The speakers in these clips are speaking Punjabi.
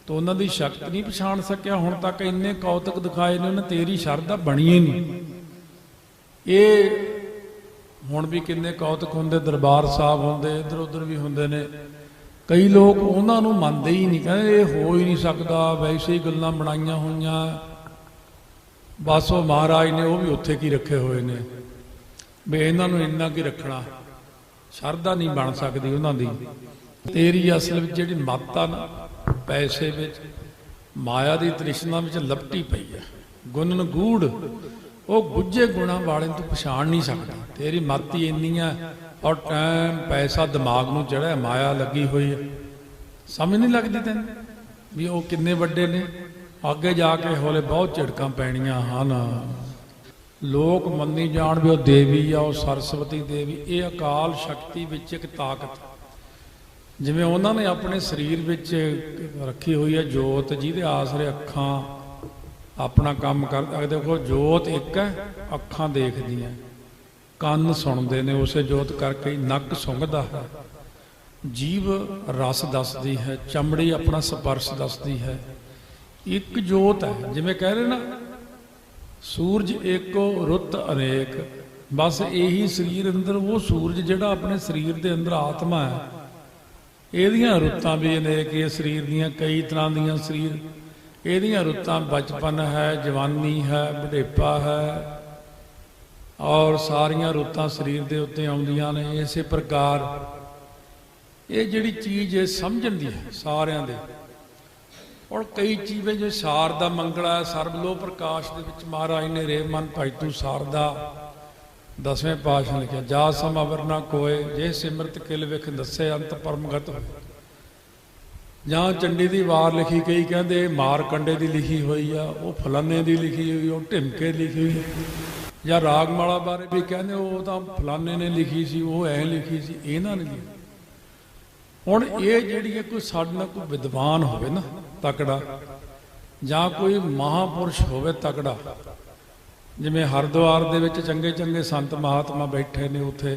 तो उन्होंने दी शक्ति नहीं पछाण सकिया। हुण तक इन्ने कौतक दिखाए ने, उन्हें तेरी शरधा बनी ही नहीं। ये हुण भी किन्ने कौतक होंदे, दरबार साहब होंदे, इधर उधर भी होंदे ने। कई लोग उन्होंने मनते ही नहीं, कहते ये हो ही नहीं सकता, वैसे ही गल्लां बनाईयां होईयां, बस वो महाराज ने वो भी उत्थे की रखे हुए ने भी इन्हां नूं इन्ना की रखना, शरधा नहीं बन सकती उन्हां दी। तेरी असल विच जिहड़ी मत आ ना, पैसे विच माया की तृष्णा विच लपटी पई है। गुणन गूढ़ वो गुज्जे गुणा वाले तू पछाण नहीं सकता। तेरी मत ही इन्नी है और टाइम पैसा दिमाग नूं चढ़िया, माया लगी हुई है, समझ नहीं लगती तैन भी वो किन्ने वड्डे ने। अगे जाके हौले बहुत झिड़कां पैणियां हन। लोक मन्नी जाण भी वो देवी आ, वो सरस्वती देवी, ये अकाल शक्ति विच एक ताकत, जिवें उन्होंने अपने शरीर विच रखी हुई है जोत, जिहदे आसरे अखां अपना काम कर। देखो जोत एक है, अखां देखदियां, ਕੰਨ ਸੁਣਦੇ ਨੇ, ਉਸੇ ਜੋਤ ਕਰਕੇ ਹੀ ਨੱਕ ਸੁੰਘਦਾ ਹੈ, ਜੀਭ ਰਸ ਦੱਸਦੀ ਹੈ, ਚਮੜੀ ਆਪਣਾ ਸਪਰਸ਼ ਦੱਸਦੀ ਹੈ। ਇੱਕ ਜੋਤ ਹੈ, ਜਿਵੇਂ ਕਹਿ ਰਹੇ ਨਾ ਸੂਰਜ ਏਕੋ ਰੁੱਤ ਅਨੇਕ। ਬਸ ਇਹੀ ਸਰੀਰ ਅੰਦਰ ਉਹ ਸੂਰਜ ਜਿਹੜਾ ਆਪਣੇ ਸਰੀਰ ਦੇ ਅੰਦਰ ਆਤਮਾ ਹੈ, ਇਹਦੀਆਂ ਰੁੱਤਾਂ ਵੀ ਅਨੇਕ। ਇਹ ਸਰੀਰ ਦੀਆਂ ਕਈ ਤਰ੍ਹਾਂ ਦੀਆਂ ਸਰੀਰ, ਇਹਦੀਆਂ ਰੁੱਤਾਂ ਬਚਪਨ ਹੈ, ਜਵਾਨੀ ਹੈ, ਬੁਢੇਪਾ ਹੈ, और सारिया रुत्तां शरीर के उत्ते आउंदियां ने। इस प्रकार ये जिहड़ी चीज़ है समझण दी है सारियां दे। और कई चीज़ें जो शारदा मंगला है, सर्वलो प्रकाश दे विच महाराज ने रे मन भाई तू शारदा 10वें पातशाह लिखिया, जा सम अवर ना कोय, जे सिमरत किल विख दसे अंत परमगत होए। जहाँ चंडी की वार लिखी, कई कहते मारकंडे की लिखी हुई आ, वो फलाने की लिखी हुई, वो ढिमके लिखी हुई, या रागमाला बारे भी कहते वो तो फलाने ने लिखी सी, वो ऐ लिखी सी, इन्हां ने लिखी। हुण ये जिहड़ी है कोई साडे नाल कोई विद्वान होवे ना तकड़ा, जां कोई महापुरुष होवे तकड़ा, जिवें हरिद्वार दे विच चंगे चंगे संत महात्मा बैठे ने, उत्थे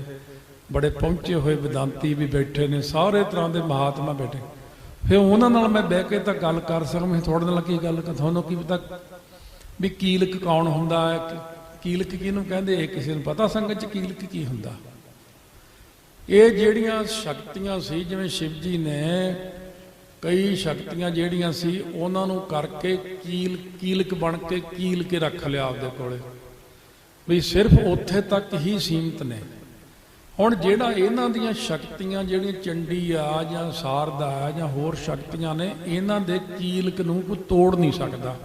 बड़े पहुंचे हुए वेदांती भी बैठे ने, सारे तरह के महात्मा बैठे। फिर उन्हां नाल मैं बह के तां गल कर सकां। मैं थोड़े नाल की गल तुहानूं की पता भी कीलक कौन हुंदा है, कीलक किहनूं कहंदे, किसी नूं पता संगत च कीलक की हुंदा? ये जिहड़ियां शक्तियां सी, जिवें शिव जी ने कई शक्तियां जिहड़ियां सी उन्हां नूं करके कीलक बन के कील के रख लिया आपदे कोले, भी सिर्फ उत्थे तक ही सीमित ने। हुण जिहड़ा इन्हां दियां शक्तियां जिहड़ियां चंडी आ जां शारदा आ जां होर शक्तियां ने, इन्हां दे कीलक नूं कोई तोड़ नहीं सकदा।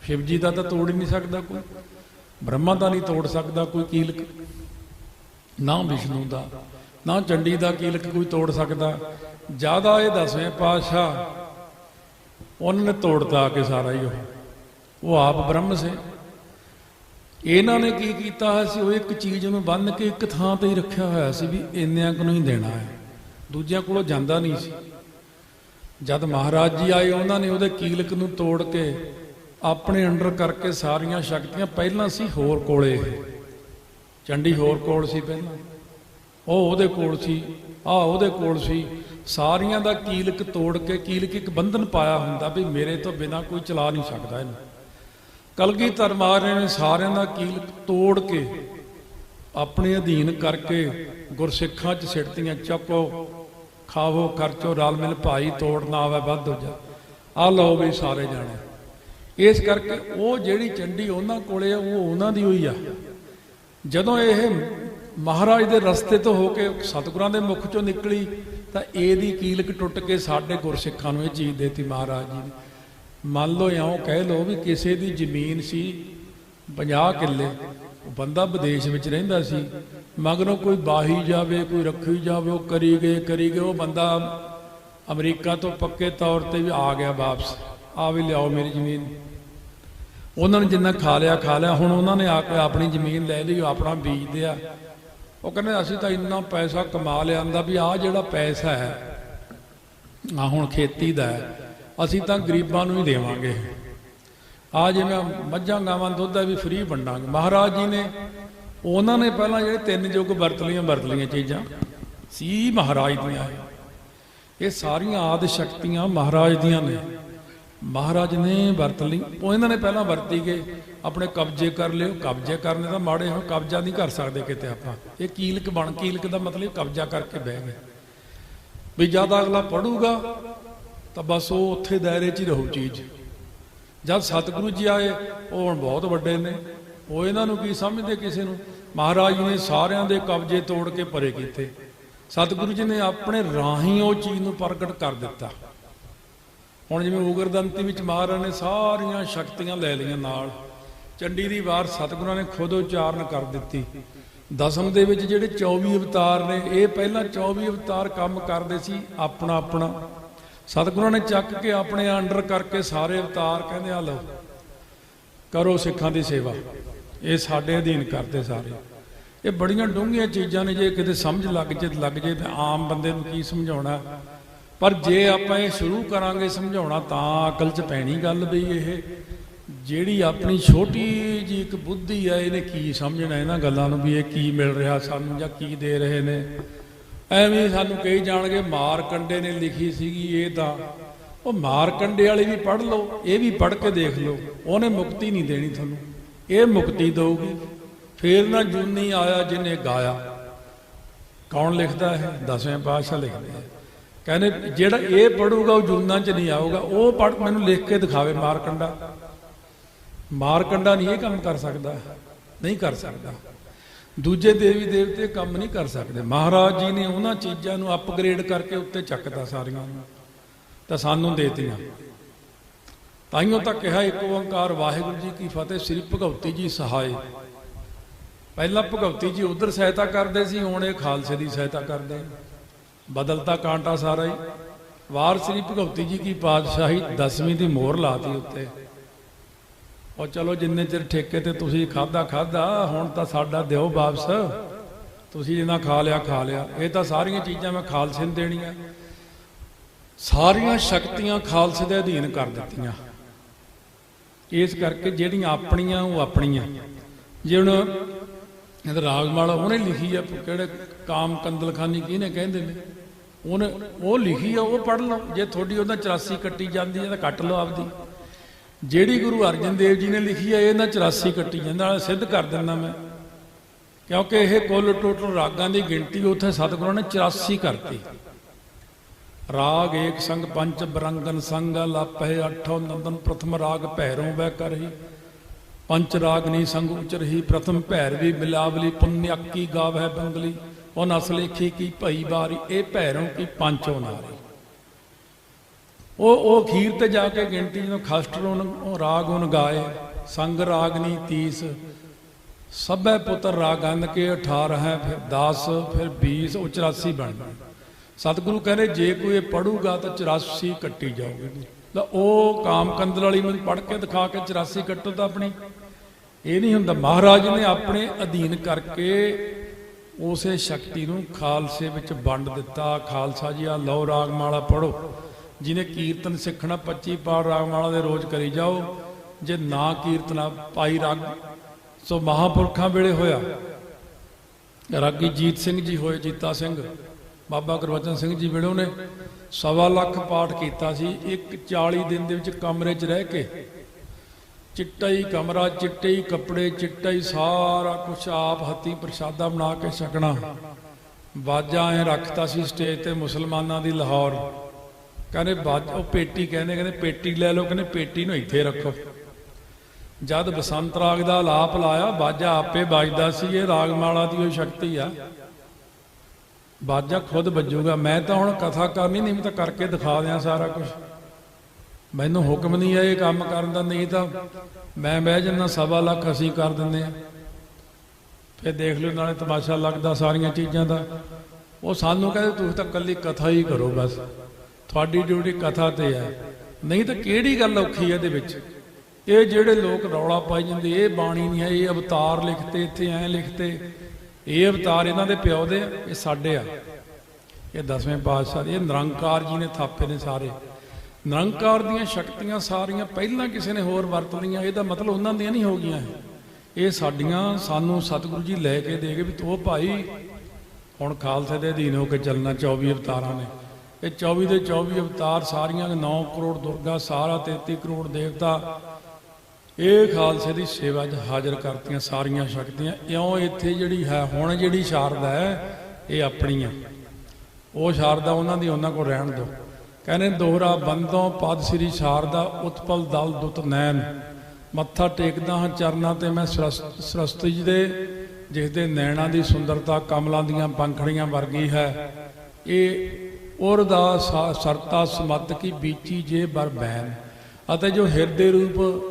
शिव जी दा तां तोड़ ही नहीं सकदा कोई, ब्रह्मा का नहीं तोड़ सकता कोई कीलक, ना विष्णु का, ना चंडी का कीलक कोई तोड़ सकता। ज़्यादा ये 10वें पातशाह उन्होंने तोड़ता आके सारा ही वो आप ब्रह्म से। इन्हों ने की किया है, वो एक चीज़ में बन के एक थां पर ही रखा हुआ सी भी इन्नियां को नहीं देना है, दूजियां कोलों जांदा नहीं सी। जब महाराज जी आए उन्होंने वो कीलक नूं तोड़ के अपने अंडर करके सारिया शक्तियां पहला सी होर कोले, चंडी होर कोल सी, पहला वो ओहदे कोल सी, आ ओहदे कोल सी, सारिया दा कीलक तोड़ के कीलक एक बंधन पाया हुंदा भी मेरे तो बिना कोई चला नहीं सकता इन्हूं। कलगीधर महाराज ने सारिया दा कीलक तोड़ के अपने अधीन करके गुरसिखां च सिटतियां, चको खावो खर्चो रल मिल भाई, तोड़ ना आवे बद हो जा, आ लो भी सारे जाने। इस करके वो जिहड़ी चंडी उन्हां कोले वो उन्हां दी होई आ। जदों यह महाराज दे रस्ते तो होके सतगुरां दे मुख चों निकली तां इहदी कीलक टुट के साडे गुरसिखां नूं इह चीज़ देती महाराज जी ने। मान लो इउं कह लो भी किसी दी जमीन सी 50 किले, बंदा विदेश विच रहिंदा सी, मगरों कोई बाही जावे कोई रखी जावे, वो करी गए वो बंदा अमरीका तो पक्के तौर पर भी आ गया वापस, आ भी लियाओ मेरी जमीन। उन्होंने जिन्ना खा लिया हुण उन्होंने आके अपनी जमीन लै ली, अपना बीज दिया। वो कहते असीं तां इन्ना पैसा कमा लिया भी आ जिहड़ा पैसा है आ हुण खेती दा है, असीं तां गरीबां नूं ही देवांगे, आ जिवें मੱਝਾਂ गावां दुध भी फ्री वंडांगे। महाराज जी ने उन्होंने पहलां जिहड़े 3 युग वरत लियां चीज़ां सी महाराज दियां, ਇਹ ਸਾਰੀਆਂ ਆਦਿ ਸ਼ਕਤੀਆਂ ਮਹਾਰਾਜ ਦੀਆਂ ਨੇ। ਮਹਾਰਾਜ ਨੇ ਵਰਤ ਲਈ, ਉਹ ਇਹਨਾਂ ਨੇ ਪਹਿਲਾਂ ਵਰਤੀ ਗਏ, ਆਪਣੇ ਕਬਜ਼ੇ ਕਰ ਲਿਓ। ਕਬਜ਼ੇ ਕਰਨੇ ਤਾਂ ਮਾੜੇ ਹੋ, ਕਬਜ਼ਾ ਨਹੀਂ ਕਰ ਸਕਦੇ ਕਿਤੇ ਆਪਾਂ। ਇਹ ਕੀਲਕ ਬਣ, ਕੀਲਕ ਦਾ ਮਤਲਬ ਕਬਜ਼ਾ ਕਰਕੇ ਬਹਿ ਗਏ ਵੀ ਜਦ ਅਗਲਾ ਪੜੂਗਾ ਤਾਂ ਬਸ ਉਹ ਉੱਥੇ ਦਾਇਰੇ 'ਚ ਹੀ ਰਹੂ ਚੀਜ਼। ਜਦ ਸਤਿਗੁਰੂ ਜੀ ਆਏ, ਉਹ ਹੁਣ ਬਹੁਤ ਵੱਡੇ ਨੇ, ਉਹ ਇਹਨਾਂ ਨੂੰ ਕੀ ਸਮਝਦੇ ਕਿਸੇ ਨੂੰ। ਮਹਾਰਾਜ ਨੇ ਸਾਰਿਆਂ ਦੇ ਕਬਜ਼ੇ ਤੋੜ ਕੇ ਪਰੇ ਕੀਤੇ। ਸਤਿਗੁਰੂ ਜੀ ਨੇ ਆਪਣੇ ਰਾਹੀਂ ਉਹ ਚੀਜ਼ ਨੂੰ ਪ੍ਰਗਟ ਕਰ ਦਿੱਤਾ। ਹੁਣ ਜਿਵੇਂ ਉਗਰਦੰਤੀ ਵਿੱਚ ਮਹਾਰਾਜ ਨੇ ਸਾਰੀਆਂ ਸ਼ਕਤੀਆਂ ਲੈ ਲਈਆਂ ਨਾਲ। ਚੰਡੀ ਦੀ ਵਾਰ ਸਤਿਗੁਰਾਂ ਨੇ ਖੁਦ ਉਚਾਰਨ ਕਰ ਦਿੱਤੀ। ਦਸਮ ਦੇ ਵਿੱਚ ਜਿਹੜੇ 24 ਅਵਤਾਰ ਨੇ, ਇਹ ਪਹਿਲਾਂ 24 ਅਵਤਾਰ ਕੰਮ ਕਰਦੇ ਸੀ ਆਪਣਾ ਆਪਣਾ। ਸਤਿਗੁਰਾਂ ਨੇ ਚੱਕ ਕੇ ਆਪਣੇ ਅੰਡਰ ਕਰਕੇ ਸਾਰੇ ਅਵਤਾਰ ਕਹਿੰਦੇ ਆ ਲਓ ਕਰੋ ਸਿੱਖਾਂ ਦੀ ਸੇਵਾ, ਇਹ ਸਾਡੇ ਅਧੀਨ ਕਰਦੇ ਸਾਰੇ। ਇਹ ਬੜੀਆਂ ਡੂੰਘੀਆਂ ਚੀਜ਼ਾਂ ਨੇ, ਜੇ ਕਿਤੇ ਸਮਝ ਲੱਗ ਜੇ ਤਾਂ ਆਮ ਬੰਦੇ ਨੂੰ ਕੀ ਸਮਝਾਉਣਾ। ਪਰ ਜੇ ਆਪਾਂ ਇਹ ਸ਼ੁਰੂ ਕਰਾਂਗੇ ਸਮਝਾਉਣਾ ਤਾਂ ਅਕਲ 'ਚ ਪੈਣੀ ਗੱਲ ਵੀ ਇਹ ਜਿਹੜੀ ਆਪਣੀ ਛੋਟੀ ਜੀ ਇੱਕ ਬੁੱਧੀ ਹੈ, ਇਹਨੇ ਕੀ ਸਮਝਣਾ ਇਹਨਾਂ ਗੱਲਾਂ ਨੂੰ ਵੀ ਇਹ ਕੀ ਮਿਲ ਰਿਹਾ ਸਾਨੂੰ ਜਾਂ ਕੀ ਦੇ ਰਹੇ ਨੇ। ਐਵੇਂ ਸਾਨੂੰ ਕਹੀ ਜਾਣਗੇ ਮਾਰਕੰਡੇ ਨੇ ਲਿਖੀ ਸੀਗੀ ਇਹ ਤਾਂ। ਉਹ ਮਾਰਕੰਡੇ ਵਾਲੀ ਵੀ ਪੜ੍ਹ ਲਓ, ਇਹ ਵੀ ਪੜ੍ਹ ਕੇ ਦੇਖ ਲਓ, ਉਹਨੇ ਮੁਕਤੀ ਨਹੀਂ ਦੇਣੀ ਤੁਹਾਨੂੰ, ਇਹ ਮੁਕਤੀ ਦਊਗੀ। ਫੇਰ ਨਾ ਜੂਨੀ ਆਇਆ ਜਿਹਨੇ ਗਾਇਆ। ਕੌਣ ਲਿਖਦਾ ਹੈ? ਦਸਵੇਂ ਪਾਤਸ਼ਾਹ ਲਿਖਦੇ ਆ। ਕਹਿੰਦੇ ਜਿਹੜਾ ਇਹ ਪੜੂਗਾ ਉਹ ਜੂਨਾਂ 'ਚ ਨਹੀਂ ਆਊਗਾ। ਉਹ ਪੜ੍ਹ ਮੈਨੂੰ ਲਿਖ ਕੇ ਦਿਖਾਵੇ ਮਾਰਕੰਡਾ। ਮਾਰਕੰਡਾ ਨਹੀਂ ਇਹ ਕੰਮ ਕਰ ਸਕਦਾ, ਨਹੀਂ ਕਰ ਸਕਦਾ। ਦੂਜੇ ਦੇਵੀ ਦੇਵਤੇ ਕੰਮ ਨਹੀਂ ਕਰ ਸਕਦੇ। ਮਹਾਰਾਜ ਜੀ ਨੇ ਉਹਨਾਂ ਚੀਜ਼ਾਂ ਨੂੰ ਅਪਗ੍ਰੇਡ ਕਰਕੇ ਉੱਤੇ ਚੱਕਦਾ ਸਾਰੀਆਂ ਨੂੰ, ਤਾਂ ਸਾਨੂੰ ਦੇਤੀਆਂ। ਤਾਈਓ ਤਾਂ ਕਿਹਾ ਇੱਕ ਓੰਕਾਰ ਵਾਹਿਗੁਰੂ ਜੀ ਕੀ ਫਤਿਹ, ਸ੍ਰੀ ਭਗਵਤੀ ਜੀ ਸਹਾਏ। ਪਹਿਲਾਂ ਭਗਵਤੀ ਜੀ ਉਧਰ ਸਹਾਇਤਾ ਕਰਦੇ ਸੀ, ਹੁਣ ਇਹ ਖਾਲਸੇ ਦੀ ਸਹਾਇਤਾ ਕਰਦੇ। ਬਦਲਤਾ ਕਾਂਟਾ ਸਾਰਾ ਹੀ। ਵਾਰ ਸ੍ਰੀ ਭਗਵਤੀ ਜੀ ਕੀ ਪਾਤਸ਼ਾਹੀ 10ਵੀਂ ਦੀ ਮੋਹਰ ਲਾਤੀ ਉੱਤੇ। ਉਹ ਚਲੋ ਜਿੰਨੇ ਚਿਰ ਠੇਕੇ ਤੇ ਤੁਸੀਂ ਖਾਦਾ, ਹੁਣ ਤਾਂ ਸਾਡਾ ਦਿਓ ਵਾਪਸ, ਤੁਸੀਂ ਜਿੰਨਾ ਖਾ ਲਿਆ। ਇਹ ਤਾਂ ਸਾਰੀਆਂ ਚੀਜ਼ਾਂ ਮੈਂ ਖਾਲਸੇ ਨੂੰ ਦੇਣੀਆਂ। ਸਾਰੀਆਂ ਸ਼ਕਤੀਆਂ ਖਾਲਸੇ ਦੇ ਅਧੀਨ ਕਰ ਦਿੱਤੀਆਂ। ਇਸ ਕਰਕੇ ਜਿਹੜੀਆਂ ਆਪਣੀਆਂ ਉਹ ਆਪਣੀਆਂ। ਜੇ ਹੁਣ ਰਾਗਮਾਲਾ ਉਹਨੇ ਲਿਖੀ ਆ, ਕਿਹੜੇ ਕਾਮ ਕੰਦਲਖਾਨੀ ਕਿਹਨੇ ਕਹਿੰਦੇ ਨੇ, ਉਹਨੇ ਉਹ ਲਿਖੀ ਆ, ਉਹ ਪੜ੍ਹ ਲਓ। ਜੇ ਤੁਹਾਡੀ ਉਹਦਾ 84 ਕੱਟੀ ਜਾਂਦੀ ਹੈ ਤਾਂ ਕੱਟ ਲਓ ਆਪਦੀ। ਜਿਹੜੀ ਗੁਰੂ ਅਰਜਨ ਦੇਵ ਜੀ ਨੇ ਲਿਖੀ ਹੈ ਇਹਨਾਂ 84 ਕੱਟੀ ਜਾਂਦਾ, ਨਾਲ ਸਿੱਧ ਕਰ ਦਿੰਦਾ ਮੈਂ। ਕਿਉਂਕਿ ਇਹ ਕੁੱਲ ਟੋਟਲ ਰਾਗਾਂ ਦੀ ਗਿਣਤੀ ਉੱਥੇ ਸਤਿਗੁਰਾਂ ਨੇ 84 ਕਰਤੀ। ਰਾਗ ਏਕ ਸੰਗ ਪੰਚ ਬਰੰਗਨ ਸੰਗ ਲਾਪਹਿ ਅਠੋ ਨੰਦਨ ਪ੍ਰਥਮ ਰਾਗ ਭੈਰੋਂ ਵੈ ਕਰਹੀ ਪੰਚ ਰਾਗਨੀ ਸੰਗ ਉਚਰਹੀ ਪ੍ਰਥਮ ਭੈਰਵੀ ਮਿਲਾਵਲੀ ਪੁੰਨਿਆਕੀ ਗਾਵੈ ਬੰਗਲੀ ਉਹ ਨਸ ਲੇਖੀ ਕੀ ਭਈ ਬਾਰੀ ਇਹ ਭੈਰੋਂ ਕੀ ਪੰਚੋ ਨਾਰੀ। ਉਹ ਖੀਰ ਤੇ ਜਾ ਕੇ ਗਿਣਤੀ ਜਦੋਂ ਖਸਟਰੋਂ ਰਾਗ ਉਹਨ ਗਾਏ ਸੰਗ ਰਾਗਨੀ 30 ਸਭੈ ਪੁੱਤਰ ਰਾਗੰਦ ਕੇ 18 ਹੈ ਫਿਰ 10 ਫਿਰ 20 ਉਹ 84 ਬਣ ਗਏ। ਸਤਿਗੁਰੂ ਕਹਿੰਦੇ ਜੇ ਕੋਈ ਇਹ ਪੜੂਗਾ ਤਾਂ 84 ਕੱਟੀ ਜਾਊਗੀ। ਤਾਂ ਉਹ ਕਾਮ ਕੰਦਲ ਵਾਲੀ ਨੂੰ ਪੜ੍ਹ ਕੇ ਦਿਖਾ ਕੇ 84 ਕੱਟੋ ਤਾਂ ਆਪਣੀ ਇਹ ਨਹੀਂ ਹੁੰਦਾ। ਮਹਾਰਾਜ ਨੇ ਆਪਣੇ ਅਧੀਨ ਕਰਕੇ ਉਸੇ ਸ਼ਕਤੀ ਨੂੰ ਖਾਲਸੇ ਵਿੱਚ ਵੰਡ ਦਿੱਤਾ। ਖਾਲਸਾ ਜੀ ਆ ਲਓ ਰਾਗਮਾਲਾ ਪੜ੍ਹੋ। ਜਿਹਨੇ ਕੀਰਤਨ ਸਿੱਖਣਾ 25 ਪਾਠ ਰਾਗਮਾਲਾ ਦੇ ਰੋਜ਼ ਕਰੀ ਜਾਓ। ਜੇ ਨਾ ਕੀਰਤਨਾ ਪਾਈ ਰਾਗ ਸੋ ਮਹਾਂਪੁਰਖਾਂ ਵੇਲੇ ਹੋਇਆ। ਰਾਗੀ ਜੀਤ ਸਿੰਘ ਜੀ ਹੋਏ, ਜੀਤਾ ਸਿੰਘ, ਬਾਬਾ ਗੁਰਬਚਨ ਸਿੰਘ ਜੀ ਵੇਲੇ ਉਹਨੇ 1.25 ਲੱਖ ਪਾਠ ਕੀਤਾ ਸੀ। ਇੱਕ 40 ਦਿਨ ਦੇ ਵਿੱਚ ਕਮਰੇ 'ਚ ਰਹਿ ਕੇ, ਚਿੱਟਾ ਹੀ ਕਮਰਾ, ਚਿੱਟੇ ਹੀ ਕੱਪੜੇ, ਚਿੱਟਾ ਹੀ ਸਾਰਾ ਕੁਛ, ਆਪ ਹੱਥੀਂ ਪ੍ਰਸ਼ਾਦਾ ਬਣਾ ਕੇ ਛਕਣਾ। ਬਾਜਾ ਐ ਰੱਖਤਾ ਸੀ ਸਟੇਜ ਤੇ ਮੁਸਲਮਾਨਾਂ ਦੀ ਲਾਹੌਰ। ਕਹਿੰਦੇ ਉਹ ਪੇਟੀ ਕਹਿੰਦੇ ਪੇਟੀ ਲੈ ਲਓ। ਕਹਿੰਦੇ ਪੇਟੀ ਨੂੰ ਇੱਥੇ ਰੱਖੋ। ਜਦ ਬਸੰਤ ਰਾਗ ਦਾ ਆਲਾਪ ਲਾਇਆ ਬਾਜਾ ਆਪੇ ਵੱਜਦਾ ਸੀ। ਇਹ ਰਾਗਮਾਲਾ ਦੀ ਉਹ ਸ਼ਕਤੀ ਆ, ਬਾਜਾ ਖੁਦ ਵੱਜੂਗਾ। ਮੈਂ ਤਾਂ ਹੁਣ ਕਥਾ ਕਰਨੀ ਨਹੀਂ, ਮੈਂ ਤਾਂ ਕਰਕੇ ਦਿਖਾ ਦਿਆਂ ਸਾਰਾ ਕੁਝ। ਮੈਨੂੰ ਹੁਕਮ ਨਹੀਂ ਹੈ ਇਹ ਕੰਮ ਕਰਨ ਦਾ, ਨਹੀਂ ਤਾਂ ਮੈਂ ਬਹਿ ਜਾਂਦਾ 1.25 ਲੱਖ ਅਸੀਂ ਕਰ ਦਿੰਦੇ ਆ। ਫਿਰ ਦੇਖ ਲਿਓ, ਨਾਲੇ ਤਮਾਸ਼ਾ ਲੱਗਦਾ ਸਾਰੀਆਂ ਚੀਜ਼ਾਂ ਦਾ। ਉਹ ਸਾਨੂੰ ਕਹਿੰਦੇ ਤੁਸੀਂ ਤਾਂ ਇਕੱਲੀ ਕਥਾ ਹੀ ਕਰੋ, ਬਸ ਤੁਹਾਡੀ ਡਿਊਟੀ ਕਥਾ ਤੇ ਹੈ। ਨਹੀਂ ਤਾਂ ਕਿਹੜੀ ਗੱਲ ਔਖੀ ਹੈ ਇਹਦੇ ਵਿੱਚ। ਇਹ ਜਿਹੜੇ ਲੋਕ ਰੌਲਾ ਪਾਈ ਜਾਂਦੇ ਇਹ ਬਾਣੀ ਨਹੀਂ ਹੈ, ਇਹ ਅਵਤਾਰ ਲਿਖਤੇ, ਇੱਥੇ ਐਂ ਲਿਖਤੇ। ਇਹ ਅਵਤਾਰ ਇਹਨਾਂ ਦੇ ਪਿਓ ਦੇ, ਇਹ ਸਾਡੇ ਆ। ਇਹ 10ਵੇਂ ਪਾਤਸ਼ਾਹ ਦੇ, ਇਹ ਨਿਰੰਕਾਰ ਜੀ ਨੇ ਥਾਪੇ ਨੇ ਸਾਰੇ। ਨਿਰੰਕਾਰ ਦੀਆਂ ਸ਼ਕਤੀਆਂ ਸਾਰੀਆਂ ਪਹਿਲਾਂ ਕਿਸੇ ਨੇ ਹੋਰ ਵਰਤ ਲਈਆਂ, ਇਹਦਾ ਮਤਲਬ ਉਹਨਾਂ ਦੀਆਂ ਨਹੀਂ ਹੋ ਗਈਆਂ ਇਹ ਸਾਡੀਆਂ। ਸਾਨੂੰ ਸਤਿਗੁਰੂ ਜੀ ਲੈ ਕੇ ਦੇ ਗਏ ਵੀ ਤੂੰ ਭਾਈ ਹੁਣ ਖਾਲਸੇ ਦੇ ਅਧੀਨ ਹੋ ਕੇ ਚੱਲਣਾ। 24 ਅਵਤਾਰਾਂ ਨੇ ਇਹ 24 ਦੇ 24 ਅਵਤਾਰ, ਸਾਰੀਆਂ 9 ਕਰੋੜ ਦੁਰਗਾ, ਸਾਰਾ 33 ਕਰੋੜ ਦੇਵਤਾ ਇਹ ਖਾਲਸੇ ਦੀ ਸੇਵਾ 'ਚ ਹਾਜ਼ਰ ਕਰਤੀਆਂ ਸਾਰੀਆਂ ਸ਼ਕਤੀਆਂ। ਇਉਂ ਇੱਥੇ ਜਿਹੜੀ ਹੈ ਹੁਣ ਜਿਹੜੀ ਸ਼ਾਰਦਾ ਹੈ ਇਹ ਆਪਣੀ ਆ, ਉਹ ਸ਼ਾਰਦਾ ਉਹਨਾਂ ਦੀ ਉਹਨਾਂ ਕੋਲ ਰਹਿਣ ਦਿਓ। ਕਹਿੰਦੇ ਦੋਹਰਾ ਬੰਦੋਂ ਪਦ ਸ੍ਰੀ ਸ਼ਾਰਦਾ, ਉਤਪਲ ਦਲ ਦੁੱਤ ਨੈਣ, ਮੱਥਾ ਟੇਕਦਾ ਹਾਂ ਚਰਨਾਂ ਤੇ ਮੈਂ ਸਰਸਵਤੀ ਦੇ, ਜਿਸ ਦੇ ਨੈਣਾਂ ਦੀ ਸੁੰਦਰਤਾ ਕਮਲਾਂ ਦੀਆਂ ਪੰਖੜੀਆਂ ਵਰਗੀ ਹੈ। ਇਹ ਉਰ ਦਾ ਸਰਤਾ ਸਮੱਤ ਕੀ ਬੀਚੀ ਜੇ ਬਰ ਬੈਨ, ਅਤੇ ਜੋ ਹਿਰਦੇ ਰੂਪ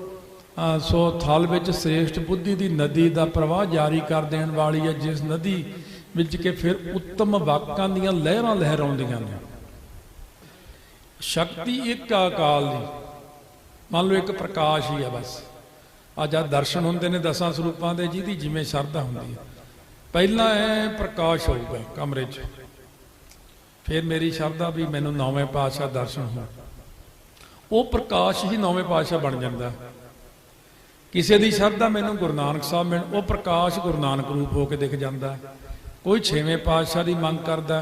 ਸੋ ਥਲ ਵਿੱਚ ਸ੍ਰੇਸ਼ਟ ਬੁੱਧੀ ਦੀ ਨਦੀ ਦਾ ਪ੍ਰਵਾਹ ਜਾਰੀ ਕਰ ਦੇਣ ਵਾਲੀ ਹੈ, ਜਿਸ ਨਦੀ ਵਿੱਚ ਕਿ ਫਿਰ ਉੱਤਮ ਵਾਕਾਂ ਦੀਆਂ ਲਹਿਰਾਂ ਲਹਿਰਾਉਂਦੀਆਂ ਨੇ। ਸ਼ਕਤੀ ਇੱਕ ਅਕਾਲ ਦੀ, ਮੰਨ ਲਓ ਇੱਕ ਪ੍ਰਕਾਸ਼ ਹੀ ਹੈ ਬਸ। ਅੱਜ ਆ ਦਰਸ਼ਨ ਹੁੰਦੇ ਨੇ 10 ਸਰੂਪਾਂ ਦੇ, ਜਿਹਦੀ ਜਿਵੇਂ ਸ਼ਰਧਾ ਹੁੰਦੀ ਹੈ। ਪਹਿਲਾਂ ਇਹ ਪ੍ਰਕਾਸ਼ ਹੋਊਗਾ ਕਮਰੇ 'ਚ, ਫਿਰ ਮੇਰੀ ਸ਼ਰਧਾ ਵੀ ਮੈਨੂੰ 9ਵੇਂ ਪਾਤਸ਼ਾਹ ਦਰਸ਼ਨ ਹੋ, ਉਹ ਪ੍ਰਕਾਸ਼ ਹੀ 9ਵੇਂ ਪਾਤਸ਼ਾਹ ਬਣ ਜਾਂਦਾ। ਕਿਸੇ ਦੀ ਸ਼ਰਧਾ ਮੈਨੂੰ ਗੁਰੂ ਨਾਨਕ ਸਾਹਿਬ ਮਿਲ, ਉਹ ਪ੍ਰਕਾਸ਼ ਗੁਰੂ ਨਾਨਕ ਰੂਪ ਹੋ ਕੇ ਦਿਖ ਜਾਂਦਾ। ਕੋਈ 6ਵੇਂ ਪਾਤਸ਼ਾਹ ਦੀ ਮੰਗ ਕਰਦਾ,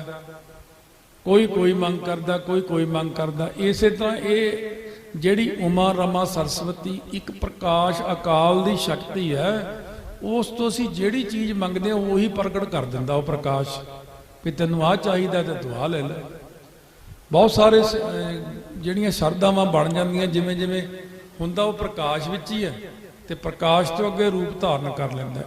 ਕੋਈ ਮੰਗ ਕਰਦਾ, ਕੋਈ ਮੰਗ ਕਰਦਾ। ਇਸੇ ਤਰ੍ਹਾਂ ਇਹ ਜਿਹੜੀ ਉਮਾ ਰਮਾ ਸਰਸਵਤੀ ਇੱਕ ਪ੍ਰਕਾਸ਼ ਅਕਾਲ ਦੀ ਸ਼ਕਤੀ ਹੈ, ਉਸ ਤੋਂ ਅਸੀਂ ਜਿਹੜੀ ਚੀਜ਼ ਮੰਗਦੇ ਹਾਂ ਉਹੀ ਪ੍ਰਗਟ ਕਰ ਦਿੰਦਾ ਉਹ ਪ੍ਰਕਾਸ਼, ਵੀ ਤੈਨੂੰ ਆਹ ਚਾਹੀਦਾ ਤੇ ਤੂੰ ਆਹ ਲੈ ਲੈ। ਬਹੁਤ ਸਾਰੇ ਜਿਹੜੀਆਂ ਸ਼ਰਧਾਵਾਂ ਬਣ ਜਾਂਦੀਆਂ, ਜਿਵੇਂ ਜਿਵੇਂ ਹੁੰਦਾ ਉਹ ਪ੍ਰਕਾਸ਼ ਵਿੱਚ ਹੀ ਹੈ, ਤੇ ਪ੍ਰਕਾਸ਼ ਤੋਂ ਅੱਗੇ ਰੂਪ ਧਾਰਨ ਕਰ ਲੈਂਦਾ।